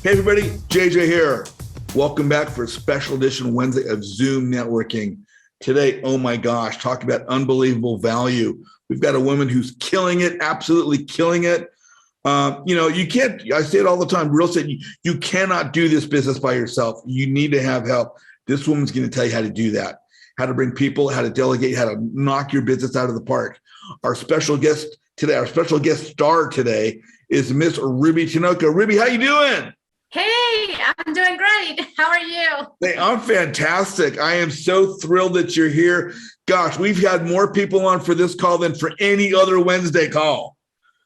Hey everybody, JJ here. Welcome back for a special edition Wednesday of Zoom Networking. Today, oh my gosh, talk about unbelievable value. We've got a woman who's killing it, absolutely killing it. You can't, I say it all the time, real estate, you cannot do this business by yourself. You need to have help. This woman's going to tell you how to do that, how to bring people, how to delegate, how to knock your business out of the park. Our special guest star today is Miss Rubi Tinoco. Rubi, how you doing? Hey, I'm doing great. How are you? Hey, I'm fantastic. I am so thrilled that you're here. Gosh, we've had more people on for this call than for any other Wednesday call.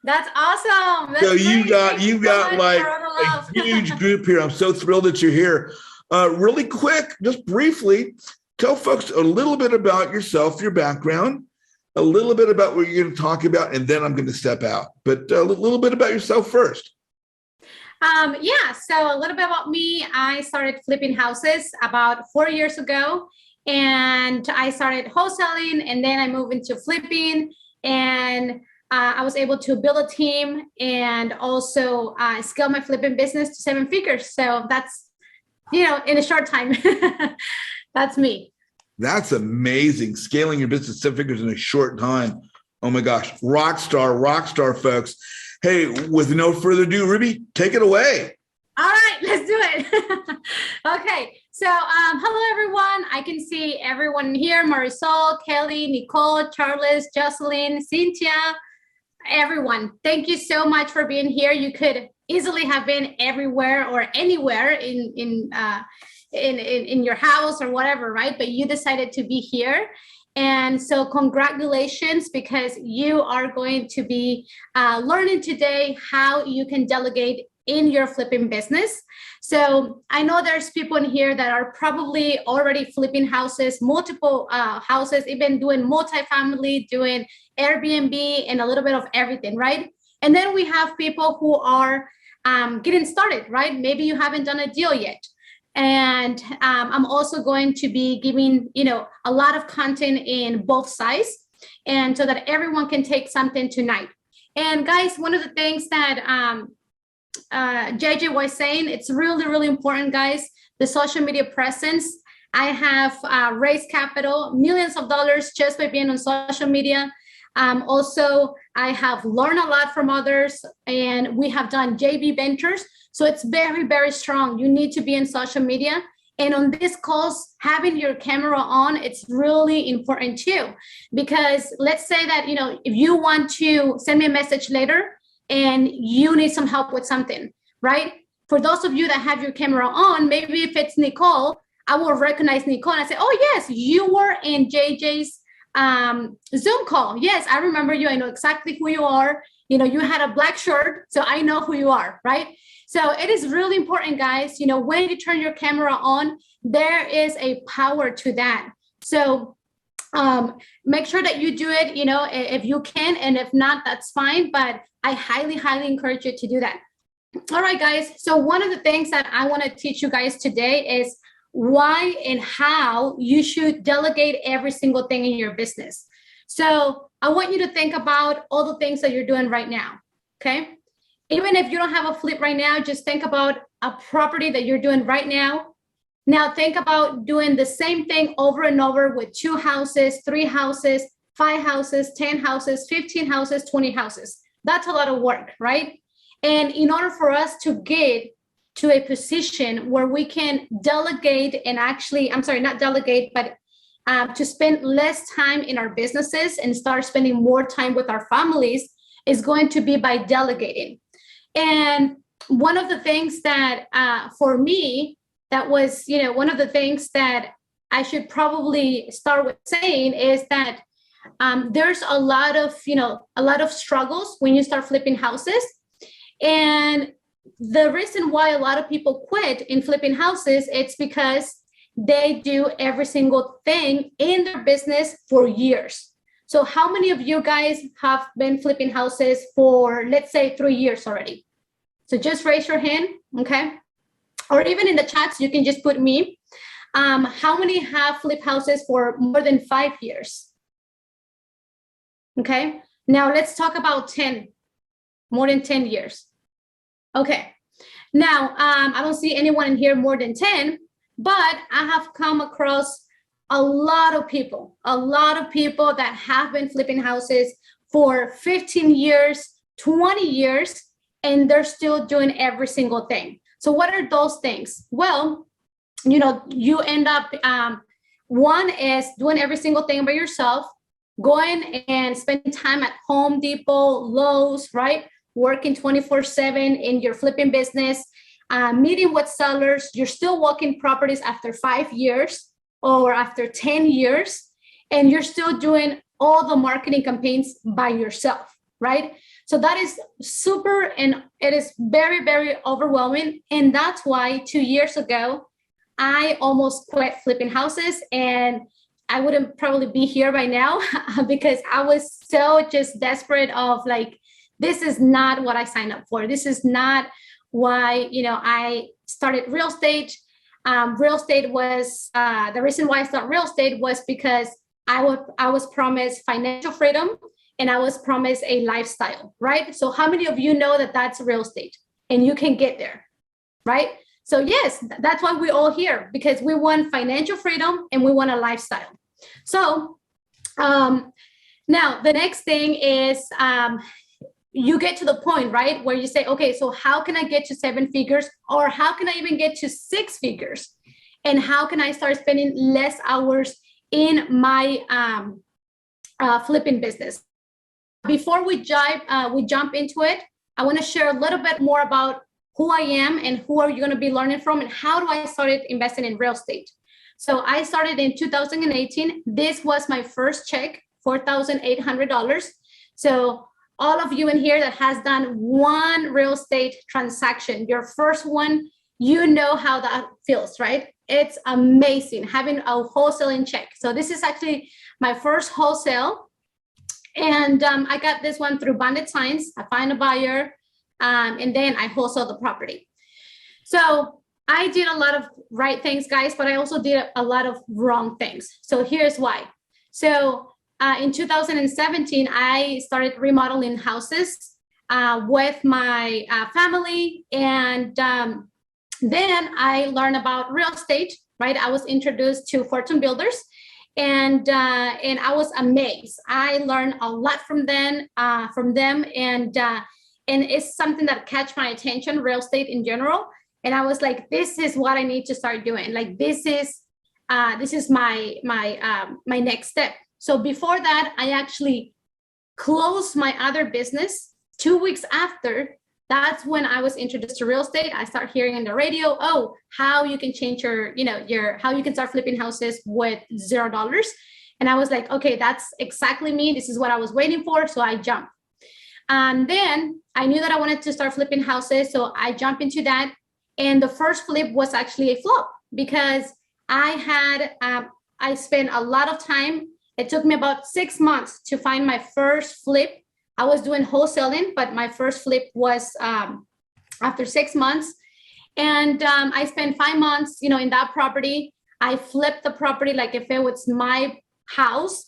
That's awesome. That's so you got so like a huge group here. I'm so thrilled that you're here. Really quick, just briefly, tell folks a little bit about yourself, your background, a little bit about what you're going to talk about, and then I'm going to step out. But a little bit about yourself first. So a little bit about me. I started flipping houses about 4 years ago, and I started wholesaling, and then I moved into flipping, and I was able to build a team and also scale my flipping business to 7 figures. So that's, in a short time, that's me. That's amazing. Scaling your business to 7 figures in a short time. Oh my gosh. Rock star, folks. Hey, with no further ado, Rubi, take it away. All right, let's do it. Okay, so hello, everyone. I can see everyone here, Marisol, Kelly, Nicole, Charles, Jocelyn, Cynthia, everyone. Thank you so much for being here. You could easily have been everywhere or anywhere in your house or whatever, right? But you decided to be here. And so congratulations, because you are going to be learning today how you can delegate in your flipping business. So I know there's people in here that are probably already flipping houses, multiple houses, even doing multifamily, doing Airbnb, and a little bit of everything, right? And then we have people who are getting started, right? Maybe you haven't done a deal yet. And I'm also going to be giving, a lot of content in both sides, and so that everyone can take something tonight. And guys, one of the things that JJ was saying, it's really, really important, guys, the social media presence. I have raised capital, millions of dollars just by being on social media. Also, I have learned a lot from others, and we have done JV ventures. So it's very, very strong. You need to be in social media. And on these calls, having your camera on, it's really important too. Because let's say that, if you want to send me a message later and you need some help with something, right? For those of you that have your camera on, maybe if it's Nicole, I will recognize Nicole and I say, oh yes, you were in JJ's Zoom call. Yes, I remember you. I know exactly who you are. You had a black shirt, so I know who you are, right? So it is really important, guys. When you turn your camera on, there is a power to that. So make sure that you do it, if you can, and if not, that's fine. But I highly, highly encourage you to do that. All right, guys. So one of the things that I want to teach you guys today is why and how you should delegate every single thing in your business. So I want you to think about all the things that you're doing right now, okay? Even if you don't have a flip right now, just think about a property that you're doing right now. Now think about doing the same thing over and over with 2 houses, 3 houses, 5 houses, 10 houses, 15 houses, 20 houses. That's a lot of work, right? And in order for us to get to a position where we can delegate and not delegate, but to spend less time in our businesses and start spending more time with our families is going to be by delegating. And one of the things that for me, that was, one of the things that I should probably start with saying is that there's a lot of struggles when you start flipping houses. And the reason why a lot of people quit in flipping houses, it's because they do every single thing in their business for years. So how many of you guys have been flipping houses for, let's say, 3 years already? So just raise your hand, okay? Or even in the chats, you can just put me. How many have flipped houses for more than 5 years? Okay, now let's talk about 10, more than 10 years. Okay, Now, I don't see anyone in here more than 10, but I have come across a lot of people that have been flipping houses for 15 years, 20 years, and they're still doing every single thing. So what are those things? Well, you end up, one is doing every single thing by yourself, going and spending time at Home Depot, Lowe's, right? Working 24/7 in your flipping business, meeting with sellers. You're still walking properties after 5 years or after 10 years, and you're still doing all the marketing campaigns by yourself, right? So that is super, and it is very, very overwhelming. And that's why 2 years ago, I almost quit flipping houses, and I wouldn't probably be here right now because I was so just desperate of like, this is not what I signed up for. This is not why, I started real estate. Real estate was, the reason why I started real estate was because I was promised financial freedom, and I was promised a lifestyle, right? So how many of you know that that's real estate and you can get there, right? So yes, that's why we're all here, because we want financial freedom and we want a lifestyle. So now the next thing is, you get to the point, right, where you say, okay, so how can I get to 7 figures, or how can I even get to 6 figures? And how can I start spending less hours in my flipping business? Before we jump into it, I want to share a little bit more about who I am and who are you going to be learning from, and how do I started investing in real estate. So I started in 2018. This was my first check, $4,800. So all of you in here that has done one real estate transaction, your first one, you know how that feels, right? It's amazing having a wholesaling check. So this is actually my first wholesale. And I got this one through Bandit Signs. I find a buyer, and then I wholesale the property. So I did a lot of right things, guys, but I also did a lot of wrong things. So here's why. So in 2017, I started remodeling houses with my family. And then I learned about real estate, right? I was introduced to Fortune Builders, and I was amazed. I learned a lot from them, and it's something that catch my attention, real estate in general. And I was like, this is what I need to start doing. Like, this is my next step. So before that, I actually closed my other business 2 weeks after. That's when I was introduced to real estate. I started hearing on the radio, oh, how you can change how you can start flipping houses with $0. And I was like, okay, that's exactly me. This is what I was waiting for. So I jumped. And then I knew that I wanted to start flipping houses. So I jumped into that. And the first flip was actually a flop, because I spent a lot of time. It took me about 6 months to find my first flip. I was doing wholesaling, but my first flip was after 6 months. And I spent 5 months, in that property. I flipped the property like if it was my house,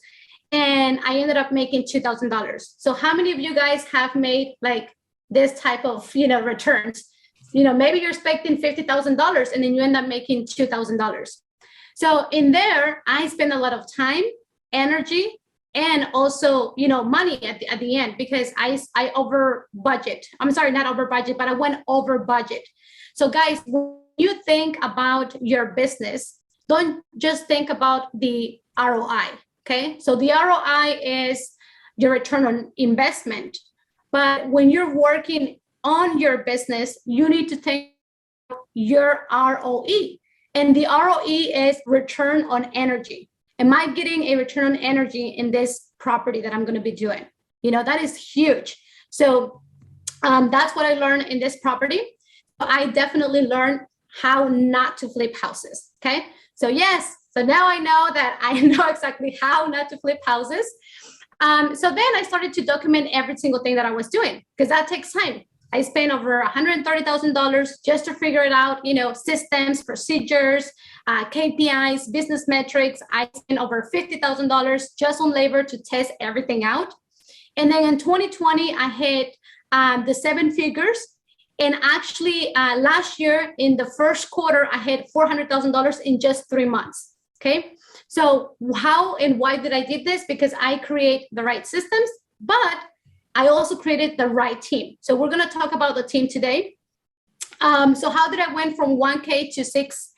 and I ended up making $2,000. So how many of you guys have made like this type of, returns? Maybe you're expecting $50,000 and then you end up making $2,000. So in there, I spend a lot of time, energy, and also, money at the end, because I over budget. I'm sorry, not over budget, but I went over budget. So guys, when you think about your business, don't just think about the ROI, okay? So the ROI is your return on investment. But when you're working on your business, you need to think your ROE. And the ROE is return on energy. Am I getting a return on energy in this property that I'm going to be doing? That is huge. So that's what I learned in this property. I definitely learned how not to flip houses. Okay. So yes. So now I know that I know exactly how not to flip houses. So then I started to document every single thing that I was doing, because that takes time. I spent over $130,000 just to figure it out, systems, procedures, KPIs, business metrics. I spent over $50,000 just on labor to test everything out. And then in 2020, I hit the 7 figures. And actually, last year in the first quarter, I had $400,000 in just 3 months. Okay. So how and why did I did this? Because I create the right systems, but I also created the right team. So we're going to talk about the team today. So how did I went from 1K to 6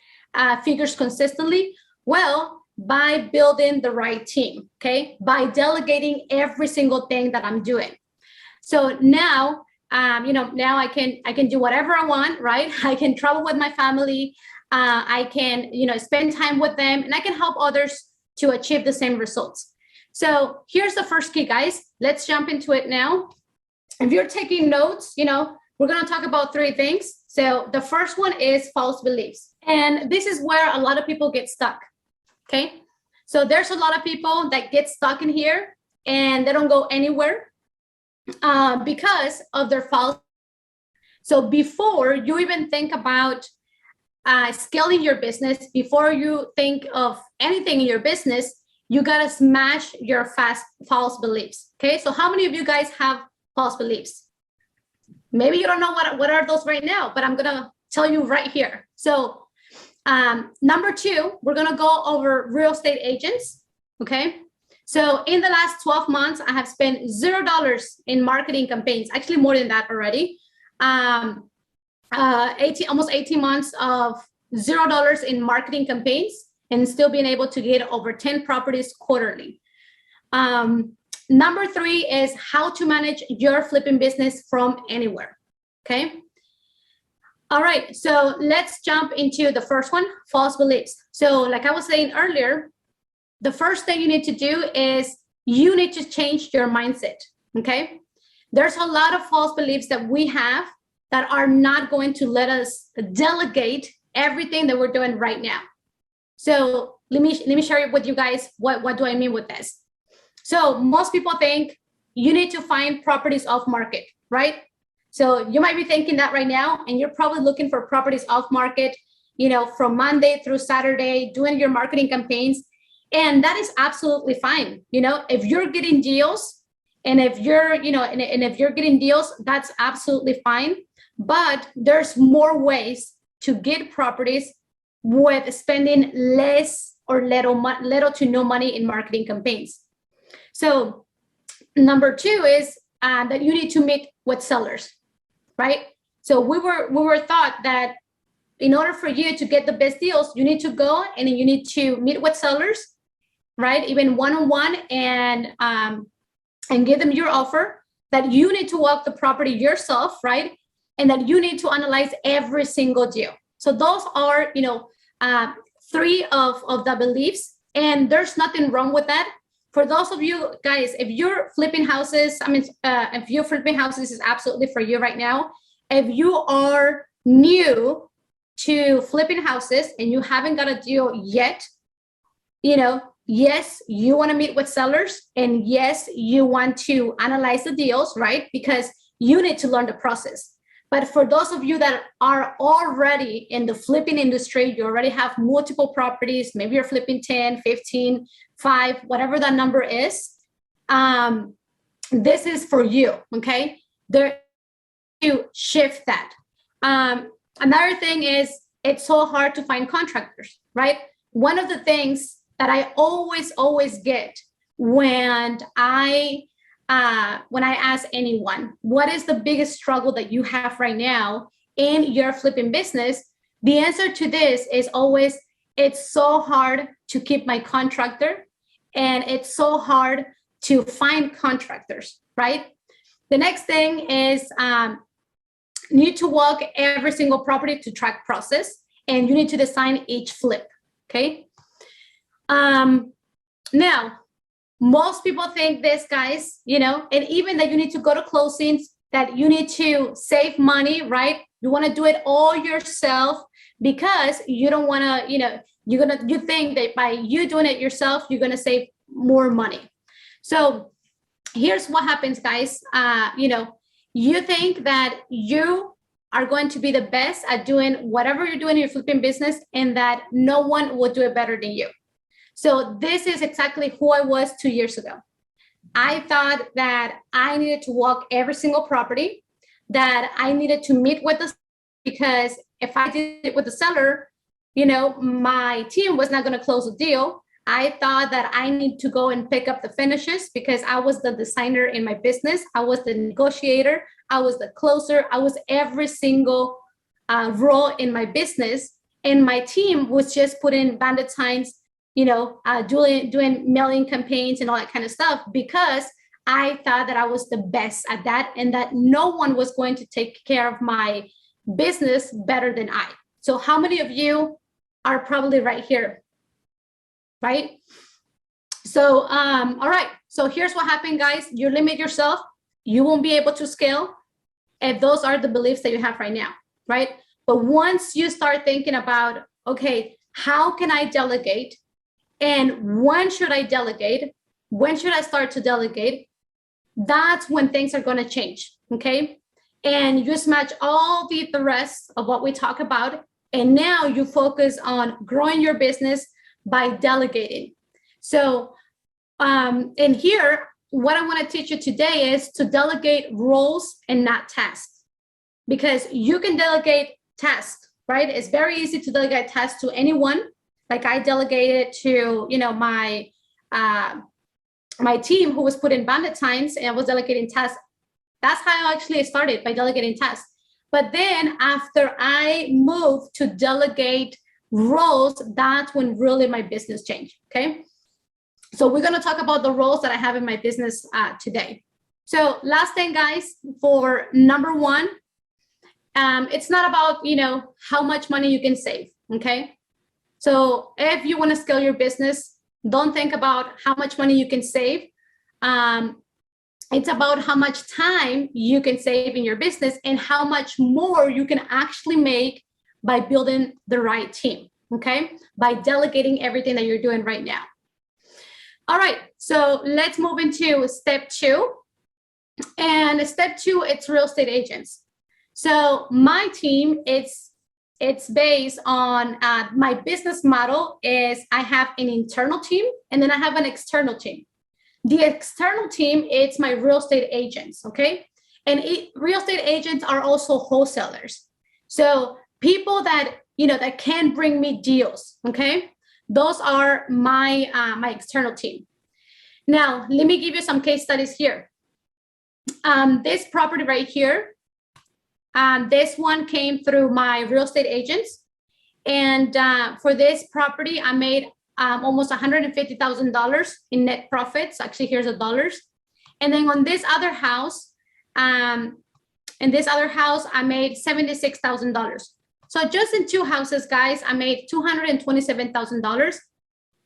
figures consistently? Well, by building the right team, okay? By delegating every single thing that I'm doing. So now, now I can do whatever I want, right? I can travel with my family. I can, spend time with them, and I can help others to achieve the same results. So here's the first key, guys. Let's jump into it now. If you're taking notes, we're going to talk about 3 things. So the first one is false beliefs. And this is where a lot of people get stuck. Okay. So there's a lot of people that get stuck in here and they don't go anywhere because of their false. So before you even think about scaling your business, before you think of anything in your business, you got to smash your false beliefs. Okay. So how many of you guys have false beliefs? Maybe you don't know what are those right now, but I'm going to tell you right here. So number 2, we're going to go over real estate agents. Okay. So in the last 12 months, I have spent $0 in marketing campaigns, actually more than that already. Almost 18 months of $0 in marketing campaigns and still being able to get over 10 properties quarterly. Number 3 is how to manage your flipping business from anywhere. Okay. All right. So let's jump into the first one, false beliefs. So like I was saying earlier, the first thing you need to do is you need to change your mindset. Okay. There's a lot of false beliefs that we have that are not going to let us delegate everything that we're doing right now. So let me share with you guys what do I mean with this. So most people think you need to find properties off market, right? So you might be thinking that right now, and you're probably looking for properties off market, from Monday through Saturday, doing your marketing campaigns. And that is absolutely fine. If you're getting deals and if you're, and if you're getting deals, that's absolutely fine. But there's more ways to get properties with spending less or little to no money in marketing campaigns. So number 2 is that you need to meet with sellers, right? So we were taught that in order for you to get the best deals, you need to go and you need to meet with sellers, right? Even one-on-one and give them your offer, that you need to walk the property yourself, right? And that you need to analyze every single deal. So those are, 3 of the beliefs, and there's nothing wrong with that. For those of you guys, if you're flipping houses, if you're flipping houses, is absolutely for you right now. If you are new to flipping houses and you haven't got a deal yet, yes, you want to meet with sellers, and yes, you want to analyze the deals, right? Because you need to learn the process. But for those of you that are already in the flipping industry, you already have multiple properties, maybe you're flipping 10, 15, 5, whatever that number is, this is for you, okay? There to shift that. Another thing is it's so hard to find contractors, right? One of the things that I always get when I ask anyone, what is the biggest struggle that you have right now in your flipping business? The answer to this is always, it's so hard to keep my contractor, and it's so hard to find contractors, right? The next thing is you need to walk every single property to track process, and you need to design each flip, okay? Now, most people think this, guys, and even that you need to go to closings, that you need to save money, right? You want to do it all yourself because you don't want to, you think that by you doing it yourself, you're going to save more money. So here's what happens, guys. You think that you are going to be the best at doing whatever you're doing in your flipping business, and that no one will do it better than you. So this is exactly who I was 2 years ago. I thought that I needed to walk every single property, that I needed to meet with the, because if I did it with the seller, you know, my team was not going to close the deal. I thought that I need to go and pick up the finishes because I was the designer in my business. I was the negotiator. I was the closer. I was every single role in my business. And my team was just putting bandit signs, you know, doing mailing campaigns and all that kind of stuff, because I thought that I was the best at that and that no one was going to take care of my business better than I. So how many of you are probably right here? Right? So, all right. So here's what happened, guys. You limit yourself. You won't be able to scale if those are the beliefs that you have right now, right? But once you start thinking about, okay, how can I delegate? And when should I delegate? When should I start to delegate? That's when things are going to change, okay? And you just match all the rest of what we talk about. And now you focus on growing your business by delegating. So, in here, what I want to teach you today is to delegate roles and not tasks, because you can delegate tasks, right? It's very easy to delegate tasks to anyone. Like I delegated to, you know, my team who was putting bandit signs, and I was delegating tasks. That's how I actually started, by delegating tasks. But then after I moved to delegate roles, that's when really my business changed, okay? So we're gonna talk about the roles that I have in my business today. So last thing, guys, for number one, it's not about, you know, how much money you can save, okay? So if you wanna scale your business, don't think about how much money you can save. It's about how much time you can save in your business and how much more you can actually make by building the right team, okay? By delegating everything that you're doing right now. All right, so let's move into step two. And step two, it's real estate agents. So my team, it's based on my business model is I have an internal team and then I have an external team. The external team, it's my real estate agents, okay? And real estate agents are also wholesalers. So people that, you know, that can bring me deals, okay? Those are my my external team. Now, let me give you some case studies here. This property right here, this one came through my real estate agents. And for this property, I made almost $150,000 in net profits. Actually, here's the dollars. And then on this other house, I made $76,000. So just in two houses, guys, I made $227,000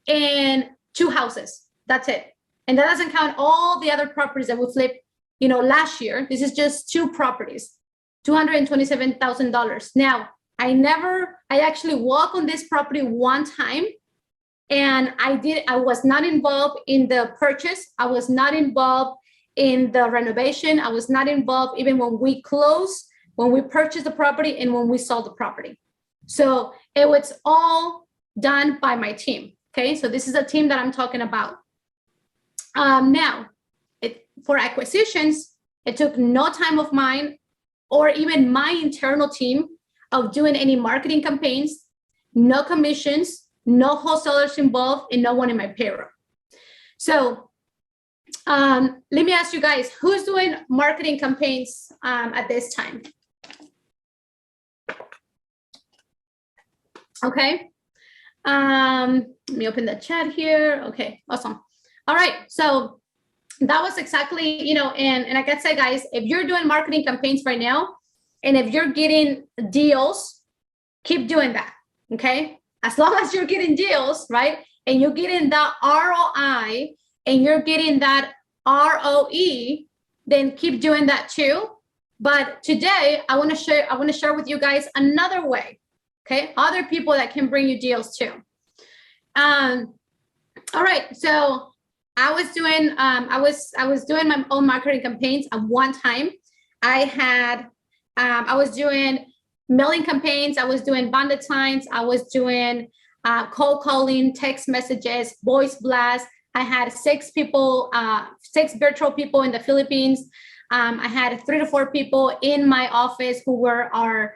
in two houses. That's it. And that doesn't count all the other properties that we flipped, you know, last year. This is just two properties, $227,000. Now, I actually walked on this property one time, and I was not involved in the purchase. I was not involved in the renovation. I was not involved even when we closed, when we purchased the property, and when we sold the property. So it was all done by my team, okay? So this is a team that I'm talking about. Now, for acquisitions, it took no time of mine or even my internal team of doing any marketing campaigns, no commissions, no wholesalers involved, and no one in my payroll. So let me ask you guys, who's doing marketing campaigns at this time? Okay. Let me open the chat here. Okay, awesome. All right, so that was exactly, you know, and like I said, guys, if you're doing marketing campaigns right now, and if you're getting deals, keep doing that, okay? As long as you're getting deals, right? And you're getting that ROI and you're getting that ROE, then keep doing that too. But today I want to share with you guys another way, okay? Other people that can bring you deals too. All right, so I was doing my own marketing campaigns at one time. I was doing mailing campaigns. I was doing bandit signs. I was doing cold calling, text messages, voice blasts. I had six virtual people in the Philippines. I had 3 to 4 people in my office who were our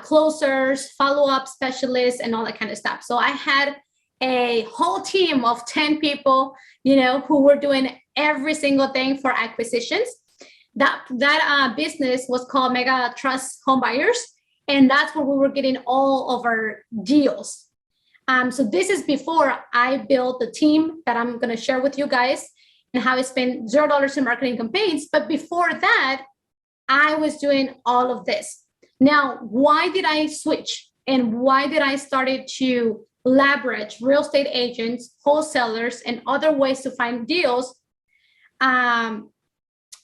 closers, follow-up specialists, and all that kind of stuff. So I had a whole team of 10 people, who were doing every single thing for acquisitions. That business was called Mega Trust Home Buyers, and that's where we were getting all of our deals. So this is before I built the team that I'm going to share with you guys and how I spent $0 in marketing campaigns. But before that, I was doing all of this. Now, why did I switch? And why did I started to leverage real estate agents, wholesalers, and other ways to find deals?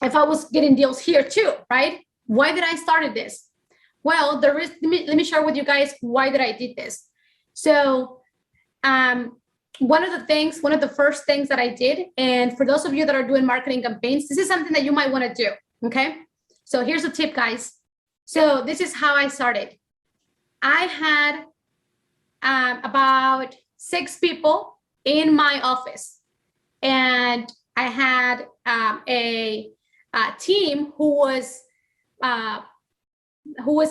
If I was getting deals here too, right? Why did I started this? Well, let me share with you guys why did I did this. So one of the first things that I did, and for those of you that are doing marketing campaigns, this is something that you might want to do, okay? So here's a tip, guys. So this is how I started. I had about 6 people in my office, and I had a team who was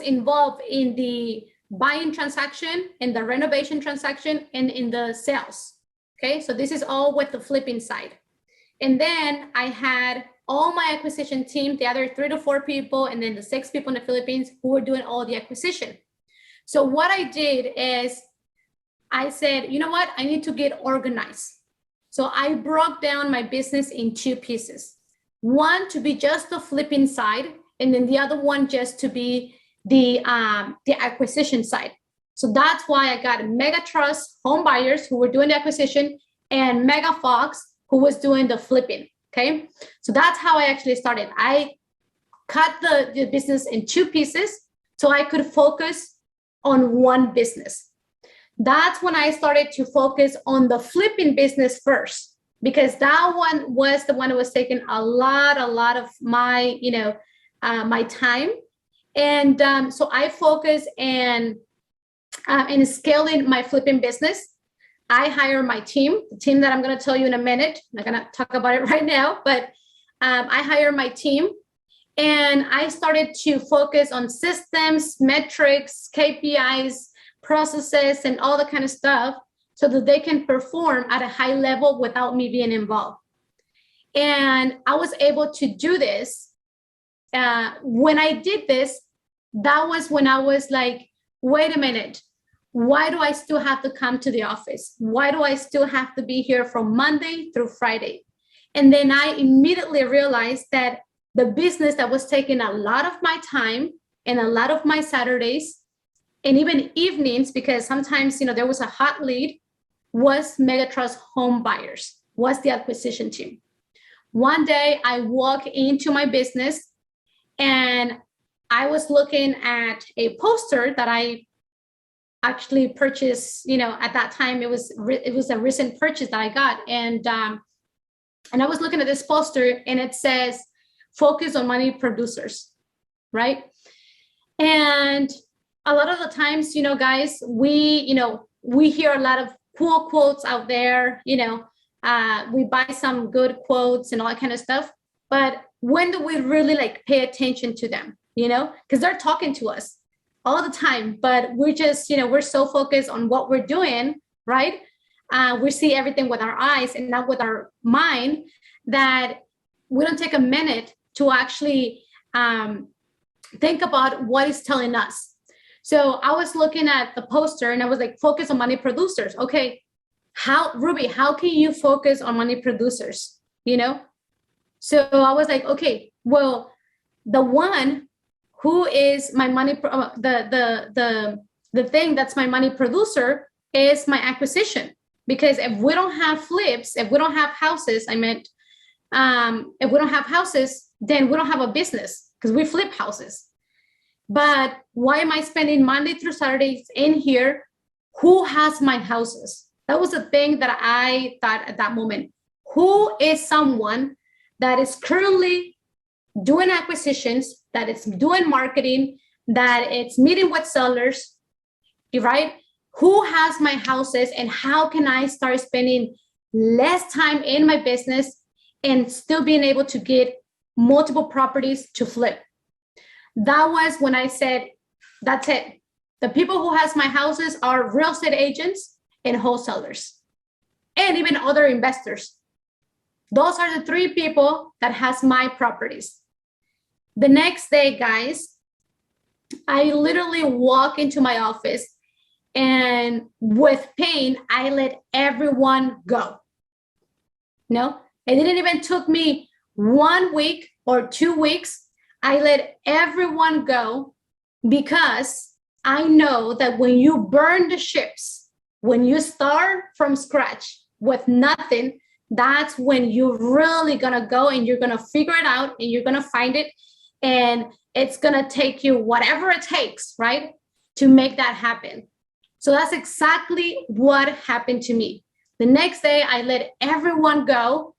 involved in the buying transaction, in the renovation transaction, and in the sales. Okay, so this is all with the flipping side. And then I had all my acquisition team, the other 3 to 4 people, and then the 6 people in the Philippines who were doing all the acquisition. So what I did is I said, you know what? I need to get organized. So I broke down my business in 2 pieces. One to be just the flipping side, and then the other one just to be the acquisition side. So that's why I got Mega Trust Home Buyers who were doing the acquisition, and Mega Fox who was doing the flipping. Okay, so that's how I actually started. I cut the business in 2 pieces so I could focus on one business. That's when I started to focus on the flipping business first, because that one was the one that was taking a lot of my, my time. And so I focus in scaling my flipping business. I hire my team, the team that I'm going to tell you in a minute. I'm not going to talk about it right now, but I hire my team, and I started to focus on systems, metrics, KPIs, processes, and all that kind of stuff so that they can perform at a high level without me being involved. And I was able to do this. When I did this, that was when I was like, wait a minute. Why do I still have to come to the office? Why do I still have to be here from Monday through Friday? And then I immediately realized that the business that was taking a lot of my time and a lot of my Saturdays and even evenings, because sometimes, there was a hot lead, was Mega Trust Home Buyers, was the acquisition team. One day I walk into my business and I was looking at a poster that I actually purchased, at that time it was a recent purchase that I got. And I was looking at this poster and it says, focus on money producers, right? And a lot of the times, guys, we hear a lot of cool quotes out there, we buy some good quotes and all that kind of stuff. But when do we really pay attention to them, because they're talking to us all the time, but we're just, we're so focused on what we're doing, right? We see everything with our eyes and not with our mind, that we don't take a minute to actually think about what it's telling us. So I was looking at the poster and I was like, focus on money producers. Okay, Ruby, how can you focus on money producers? So I was like, okay, well, the one who is my money, the thing that's my money producer is my acquisition. Because if we don't have flips, if we don't have houses, if we don't have houses, then we don't have a business, because we flip houses. But why am I spending Monday through Saturdays in here? Who has my houses? That was the thing that I thought at that moment. Who is someone that is currently doing acquisitions, that it's doing marketing, that it's meeting with sellers, right? Who has my houses, and how can I start spending less time in my business and still being able to get multiple properties to flip. That was when I said, that's it. The people who has my houses are real estate agents and wholesalers, and even other investors. Those are the three people that has my properties. The next day, guys, I literally walk into my office, and with pain, I let everyone go. No, it didn't even took me 1 week or 2 weeks. I let everyone go because I know that when you burn the ships, when you start from scratch with nothing, that's when you're really gonna go and you're gonna figure it out and you're gonna find it, and it's gonna take you whatever it takes, right, to make that happen. So that's exactly what happened to me. The next day, I let everyone go,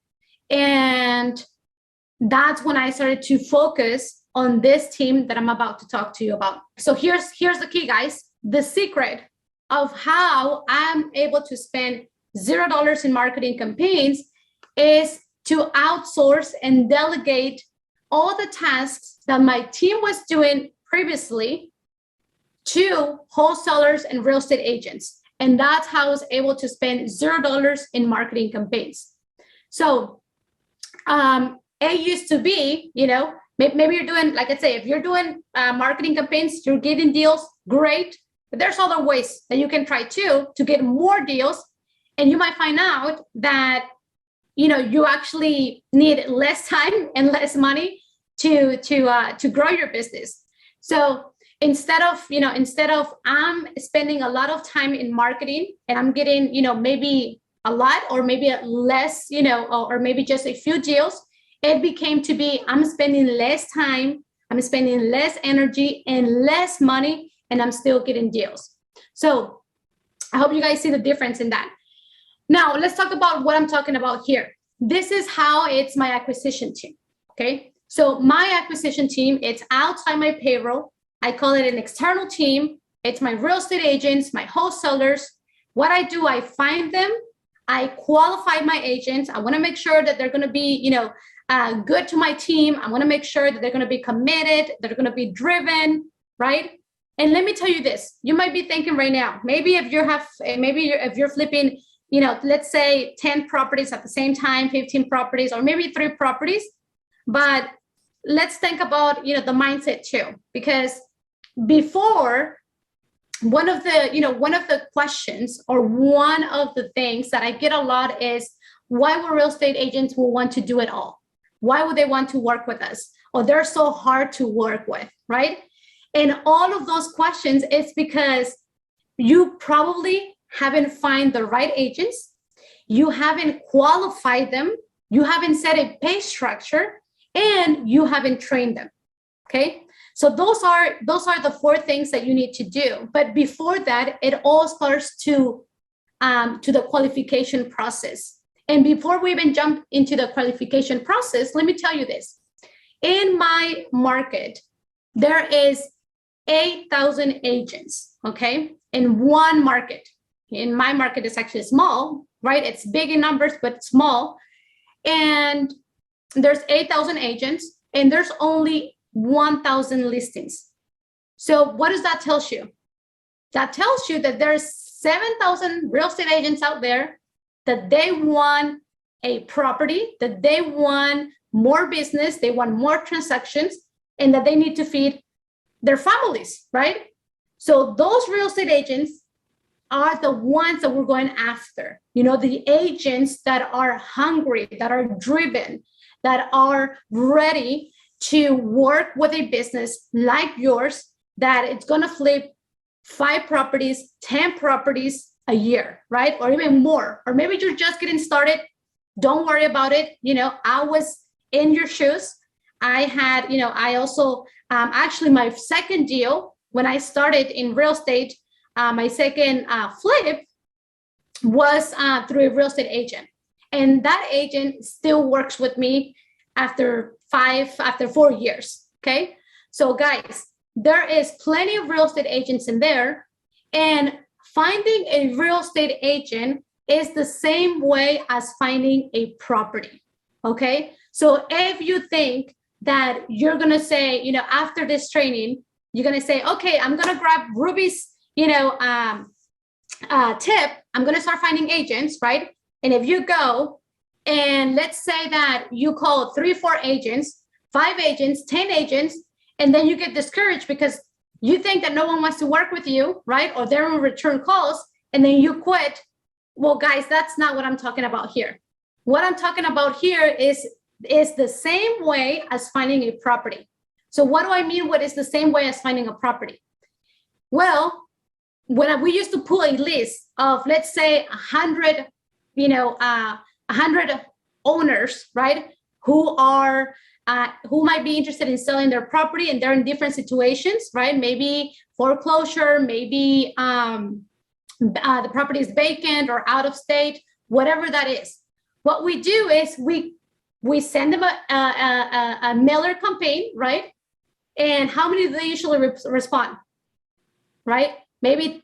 and that's when I started to focus on this team that I'm about to talk to you about. So here's the key, guys. The secret of how I'm able to spend $0 in marketing campaigns is to outsource and delegate all the tasks that my team was doing previously to wholesalers and real estate agents. And that's how I was able to spend $0 in marketing campaigns. So it used to be, maybe you're doing, like I say, if you're doing marketing campaigns, you're getting deals, great. But there's other ways that you can try too to get more deals. And you might find out that, you actually need less time and less money to grow your business. So instead of I'm spending a lot of time in marketing and I'm getting, maybe a lot or maybe less, or maybe just a few deals, it became to be, I'm spending less time, I'm spending less energy and less money, and I'm still getting deals. So I hope you guys see the difference in that. Now, let's talk about what I'm talking about here. This is how it's my acquisition team, okay? So my acquisition team, it's outside my payroll. I call it an external team. It's my real estate agents, my wholesalers. What I do, I find them, I qualify my agents. I want to make sure that they're going to be, good to my team. I want to make sure that they're going to be committed, they're going to be driven, right? And let me tell you this, you might be thinking right now, maybe if you're flipping, let's say 10 properties at the same time, 15 properties, or maybe 3 properties. But let's think about, the mindset too, because before, one of the questions or one of the things that I get a lot is, why would real estate agents will want to do it all? Why would they want to work with us? Or they're so hard to work with, right? And all of those questions, it's because you probably haven't found the right agents, you haven't qualified them, you haven't set a pay structure, and you haven't trained them, okay? So those are the 4 things that you need to do. But before that, it all starts to the qualification process. And before we even jump into the qualification process, let me tell you this. In my market, there is 8,000 agents, okay? In one market. In my market, it's actually small, right? It's big in numbers, but small. And there's 8,000 agents, and there's only 1,000 listings. So what does that tell you? That tells you that there's 7,000 real estate agents out there that they want a property, that they want more business, they want more transactions, and that they need to feed their families, right? So those real estate agents are the ones that we're going after. The agents that are hungry, that are driven, that are ready to work with a business like yours, that it's going to flip 5 properties, 10 properties a year, right? Or even more. Or maybe you're just getting started. Don't worry about it. I was in your shoes. I had, I also, actually my second deal when I started in real estate, my second flip was through a real estate agent. And that agent still works with me after 4 years, okay? So guys, there is plenty of real estate agents in there, and finding a real estate agent is the same way as finding a property, okay? So if you think that you're going to say, after this training, you're going to say, okay, I'm going to grab Ruby's, tip. I'm going to start finding agents, right? And if you go and let's say that you call 3, 4 agents, 5 agents, 10 agents, and then you get discouraged because you think that no one wants to work with you, right? Or they don't return calls, and then you quit. Well, guys, that's not what I'm talking about here. What I'm talking about here is the same way as finding a property. So what do I mean? What is the same way as finding a property? Well, when we used to pull a list of, let's say, 100, 100 owners, right, who might be interested in selling their property, and they're in different situations, right? Maybe foreclosure, maybe the property is vacant or out of state, whatever that is. What we do is we send them a mailer campaign, right? And how many do they usually respond, right? Maybe,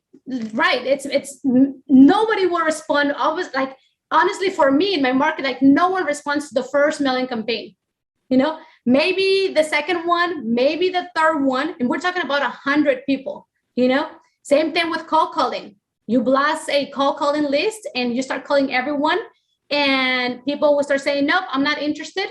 right? It's nobody will respond. Always, like, honestly, for me in my market, like, no one responds to the first mailing campaign. Maybe the second one, maybe the third one, and we're talking about 100 people. Same thing with call calling. You blast a call calling list and you start calling everyone, and people will start saying, nope, I'm not interested.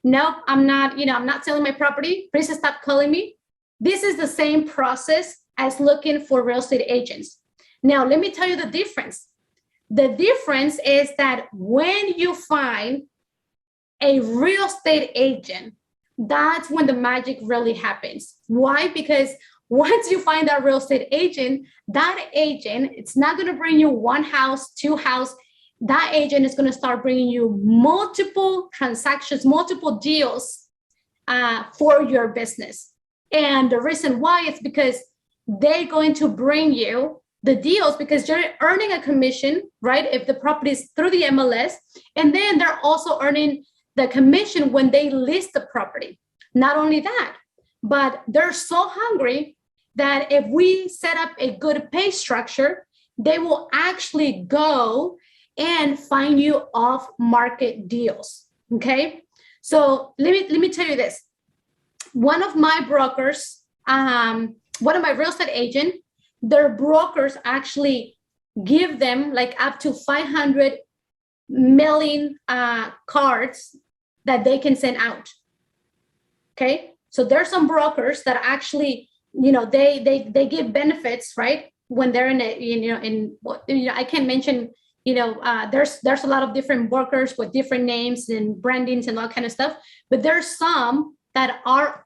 Nope, I'm not, I'm not selling my property. Please stop calling me. This is the same process as looking for real estate agents. Now, let me tell you the difference. The difference is that when you find a real estate agent, that's when the magic really happens. Why? Because once you find that real estate agent, it's not going to bring you 1 house, 2 houses. That agent is going to start bringing you multiple transactions, multiple deals for your business. And the reason why is because they're going to bring you the deals because you're earning a commission, right? If the property is through the MLS, and then they're also earning the commission when they list the property. Not only that, but they're so hungry that if we set up a good pay structure, they will actually go and find you off-market deals. Okay, so let me tell you this. One of my brokers, one of my real estate agents, their brokers actually give them like up to 500 million cards that they can send out. Okay, so there's some brokers that actually, they give benefits, right? When they're in a, I can't mention, there's a lot of different brokers with different names and brandings and all kind of stuff, but there's some that are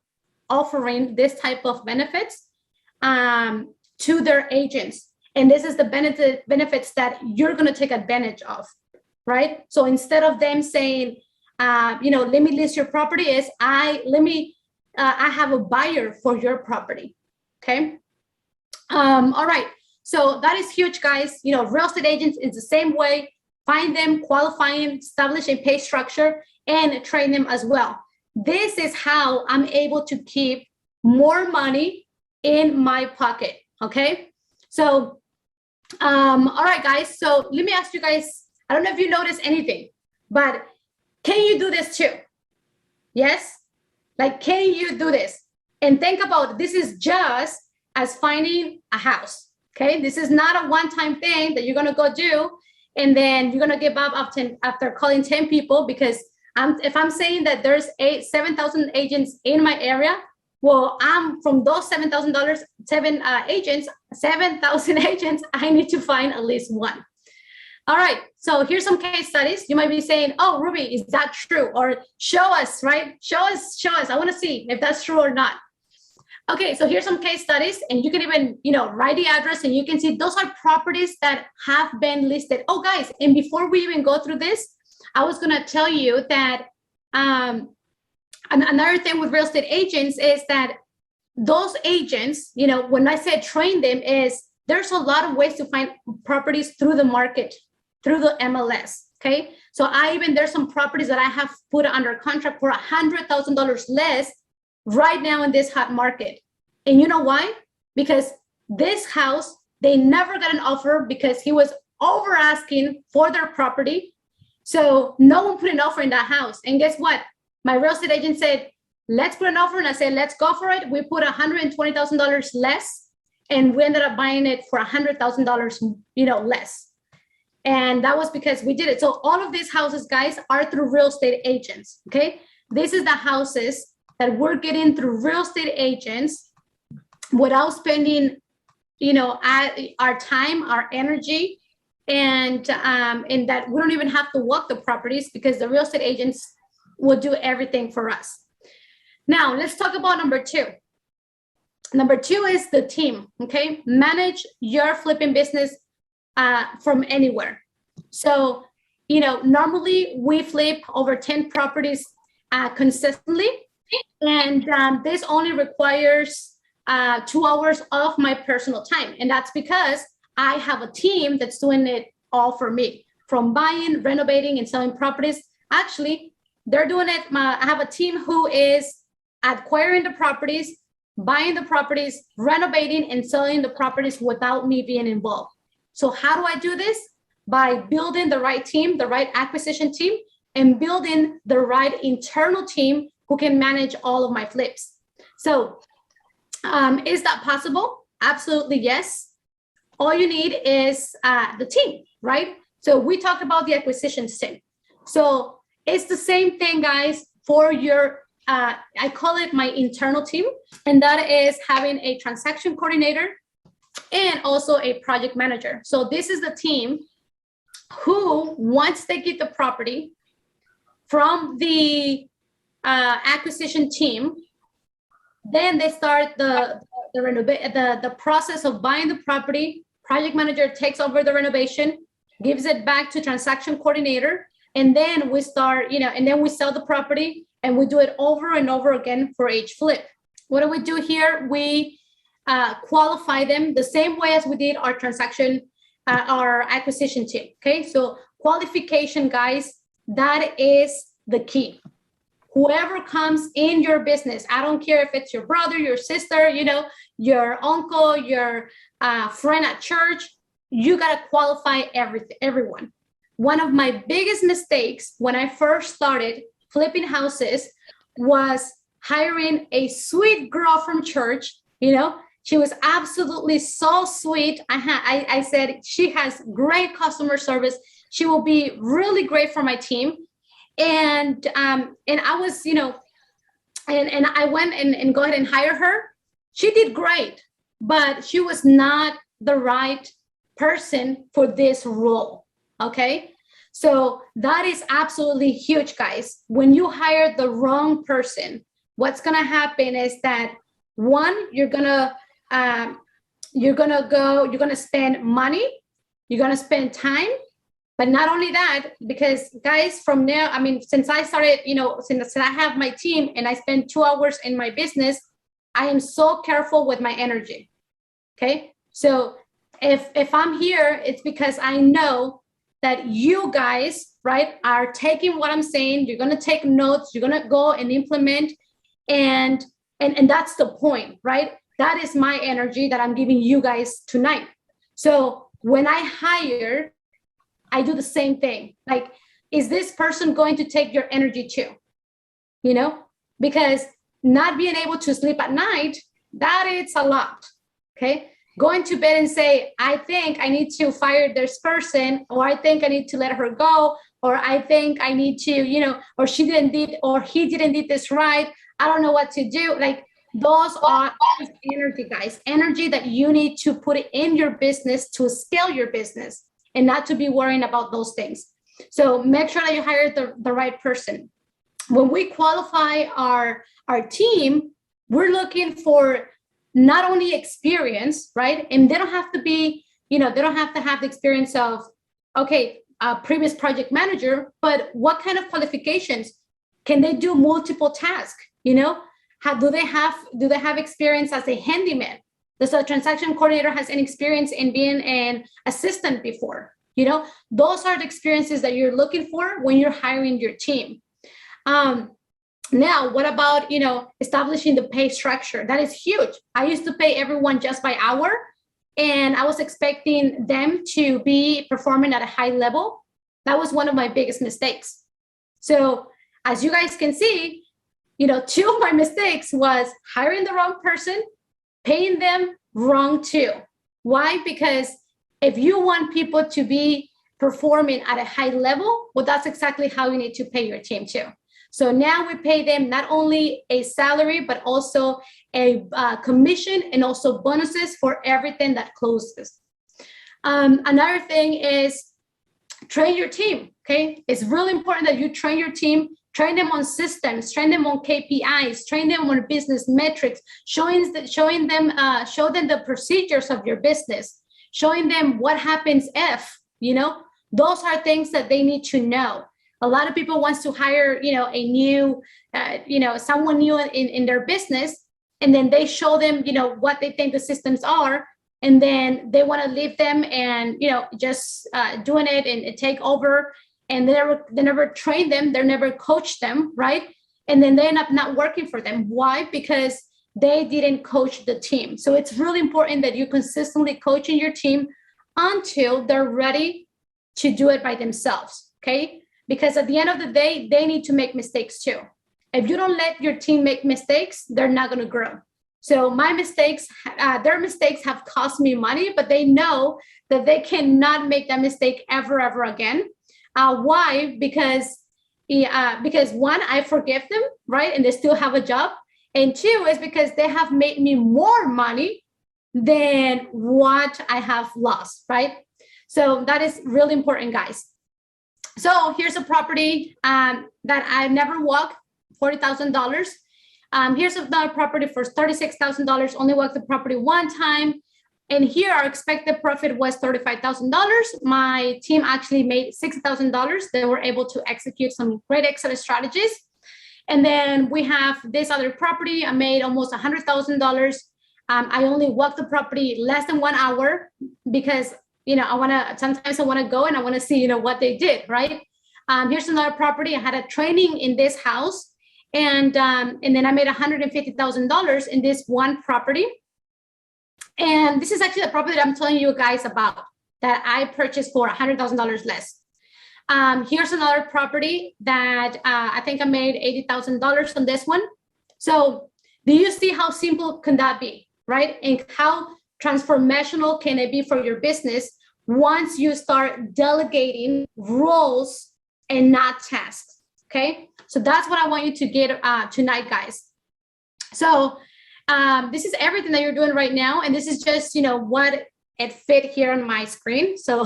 offering this type of benefits to their agents. And this is the benefits that you're going to take advantage of, right? So instead of them saying, let me list your property, is I have a buyer for your property. Okay. All right. So that is huge, guys. Real estate agents is the same way. Find them, qualify them, establish a pay structure, and train them as well. This is how I'm able to keep more money in my pocket. Okay. So, all right, guys. So let me ask you guys, I don't know if you notice anything, but can you do this too? Yes. Like, can you do this? And think about, this is just as finding a house. Okay. This is not a one-time thing that you're going to go do, and then you're going to give up after calling 10 people, because if I'm saying that there's 7,000 agents in my area, well, I'm from those 7,000 agents, I need to find at least one. All right. So here's some case studies. You might be saying, oh, Ruby, is that true? Or show us, right? Show us. I want to see if that's true or not. Okay. So here's some case studies, and you can even, write the address, and you can see those are properties that have been listed. Oh, guys. And before we even go through this, I was going to tell you that another thing with real estate agents is that those agents, when I said train them, is there's a lot of ways to find properties through the market, through the MLS. Okay. So there's some properties that I have put under contract for $100,000 less right now in this hot market. And you know why? Because this house, they never got an offer because he was over asking for their property. So no one put an offer in that house. And guess what? My real estate agent said, let's put an offer. And I said, let's go for it. We put $120,000 less, and we ended up buying it for $100,000, less. And that was because we did it. So all of these houses, guys, are through real estate agents. Okay. This is the houses that we're getting through real estate agents without spending, our time, our energy, and that we don't even have to walk the properties because the real estate agents will do everything for us. Now, let's talk about number two. Number two is the team, okay? Manage your flipping business from anywhere. So, normally we flip over 10 properties consistently, and this only requires 2 hours of my personal time. And that's because I have a team that's doing it all for me, from buying, renovating, and selling properties. Actually, they're doing it. I have a team who is acquiring the properties, buying the properties, renovating, and selling the properties without me being involved. So how do I do this? By building the right team, the right acquisition team, and building the right internal team who can manage all of my flips. So is that possible? Absolutely, yes. All you need is the team, right? So we talked about the acquisitions team. So it's the same thing, guys, for your, I call it my internal team, and that is having a transaction coordinator and also a project manager. So this is the team who, once they get the property from the acquisition team, then they start the process of buying the property. Project manager takes over the renovation, gives it back to transaction coordinator, and then we start, and then we sell the property, and we do it over and over again for each flip. What do we do here? We qualify them the same way as we did our transaction, our acquisition team. Okay, so qualification, guys, that is the key. Whoever comes in your business, I don't care if it's your brother, your sister, your uncle, your friend at church, you got to qualify everyone. One of my biggest mistakes when I first started flipping houses was hiring a sweet girl from church. She was absolutely so sweet. I said, she has great customer service. She will be really great for my team. And I was, and I went and go ahead and hire her. She did great, but she was not the right person for this role. Okay. So that is absolutely huge, guys. When you hire the wrong person, what's going to happen is that one, you're going to spend money, you're going to spend time. But not only that, because guys, from now, since I started, since I have my team and I spend 2 hours in my business, I am so careful with my energy. Okay. So if I'm here, it's because I know that you guys, right, are taking what I'm saying. You're going to take notes. You're going to go and implement. And that's the point, right? That is my energy that I'm giving you guys tonight. So when I hire, I do the same thing. Like, is this person going to take your energy too? Because not being able to sleep at night, that is a lot. Okay. Going to bed and say, I think I need to fire this person, or I think I need to let her go, or I think I need to, or he didn't do this right. I don't know what to do. Like, those are energy, guys, energy that you need to put in your business to scale your business, and not to be worrying about those things. So make sure that you hire the right person. When we qualify our team, we're looking for not only experience, right? And they don't have to be, they don't have to have the experience of, a previous project manager, but what kind of qualifications? Can they do multiple tasks? Do they have experience as a handyman? Does a transaction coordinator has any experience in being an assistant before? Those are the experiences that you're looking for when you're hiring your team. Now, what about, establishing the pay structure? That is huge. I used to pay everyone just by hour, and I was expecting them to be performing at a high level. That was one of my biggest mistakes. So as you guys can see, two of my mistakes was hiring the wrong person, paying them wrong too. Why? Because if you want people to be performing at a high level, well, that's exactly how you need to pay your team too. So now we pay them not only a salary, but also a commission and also bonuses for everything that closes. Another thing is train your team, okay? It's really important that you train your team, train them on systems, train them on KPIs, train them on business metrics, show them the procedures of your business, showing them what happens if, those are things that they need to know. A lot of people wants to hire, a new, someone new in their business, and then they show them, what they think the systems are, and then they want to leave them and, just doing it and take over, and they never train them, they never coach them, right? And then they end up not working for them. Why? Because they didn't coach the team. So it's really important that you consistently coaching your team until they're ready to do it by themselves, okay? Because at the end of the day, they need to make mistakes too. If you don't let your team make mistakes, they're not going to grow. So my mistakes, their mistakes have cost me money, but they know that they cannot make that mistake ever again. Why? Because one, I forgive them, right? And they still have a job. And two is because they have made me more money than what I have lost, right? So that is really important, guys. So here's a property that I never walked, $40,000. Here's another property for $36,000, only walked the property one time. And here our expected profit was $35,000. My team actually made $6,000. They were able to execute some great Excel strategies. And then we have this other property. I made almost $100,000. I only walked the property less than 1 hour because sometimes I want to go and I want to see, what they did, right? Here's another property. I had a training in this house, and then I made $150,000 in this one property. And this is actually the property that I'm telling you guys about that I purchased for $100,000 less. Here's another property that I think I made $80,000 on this one. So do you see how simple can that be, right? And how transformational can it be for your business once you start delegating roles and not tasks, okay? So that's what I want you to get tonight, guys. So this is everything that you're doing right now, and this is just, what it fit here on my screen. So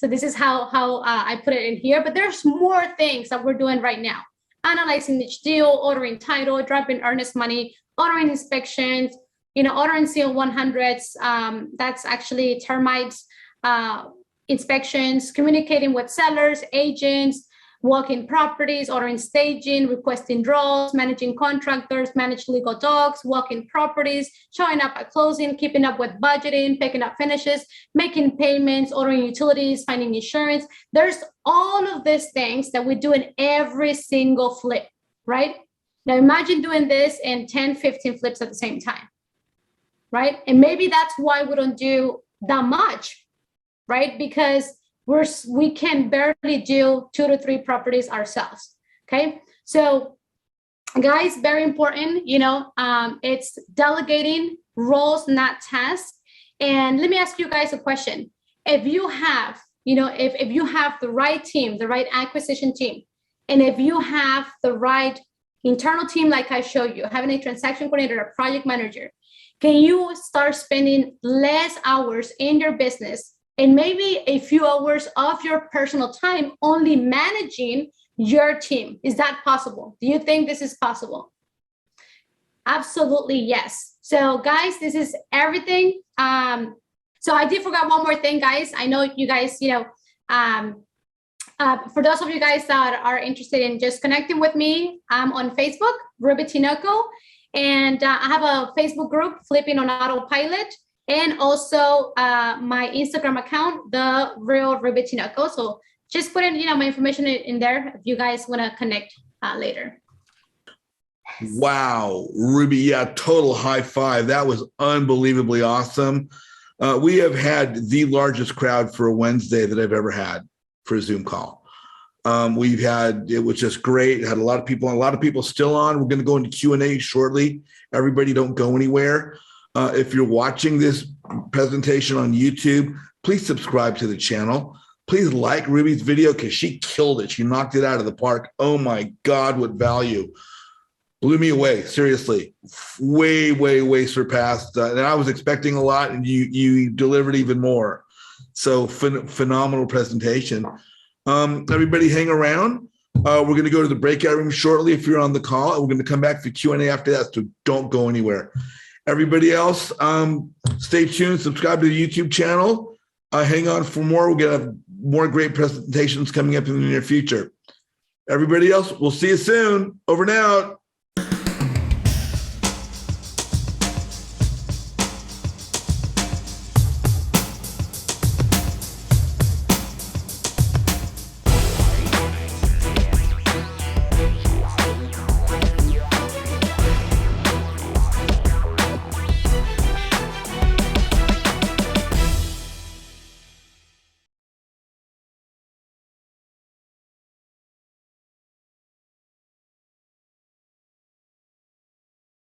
this is how I put it in here, but there's more things that we're doing right now. Analyzing each deal, ordering title, dropping earnest money, ordering inspections, ordering CL100s, that's actually termites, inspections, communicating with sellers, agents, walk-in properties, ordering staging, requesting draws, managing contractors, manage legal docs, walk-in properties, showing up at closing, keeping up with budgeting, picking up finishes, making payments, ordering utilities, finding insurance. There's all of these things that we do in every single flip, right? Now imagine doing this in 10, 15 flips at the same time, right? And maybe that's why we don't do that much, right? Because we can barely do 2 to 3 properties ourselves, okay? So guys, very important, it's delegating roles, not tasks. And let me ask you guys a question. If you have, if you have the right team, the right acquisition team, and if you have the right internal team, like I showed you, having a transaction coordinator, a project manager, can you start spending less hours in your business and maybe a few hours of your personal time only managing your team? Is that possible? Do you think this is possible? Absolutely, yes. So guys, this is everything. So I did forget one more thing, guys. I know you guys, for those of you guys that are interested in just connecting with me, I'm on Facebook, Rubi Tinoco, and I have a Facebook group, Flipping on Autopilot, and also my Instagram account, The Real Rubi Tinoco. So just put in, my information in there if you guys want to connect later. Wow, Ruby, yeah, total high five. That was unbelievably awesome. We have had the largest crowd for a Wednesday that I've ever had for a Zoom call. It was just great. It had a lot of people still on. We're going to go into Q&A shortly. Everybody don't go anywhere. If you're watching this presentation on YouTube, please subscribe to the channel. Please like Ruby's video because she killed it. She knocked it out of the park. Oh my God, what value. Blew me away, seriously. Way, way, way surpassed. And I was expecting a lot, and you delivered even more. So phenomenal presentation. Everybody hang around. We're going to go to the breakout room shortly if you're on the call. And we're going to come back for Q&A after that, so don't go anywhere. Everybody else, stay tuned. Subscribe to the YouTube channel. Hang on for more. We're going to have more great presentations coming up in the near future. Everybody else, we'll see you soon. Over and out.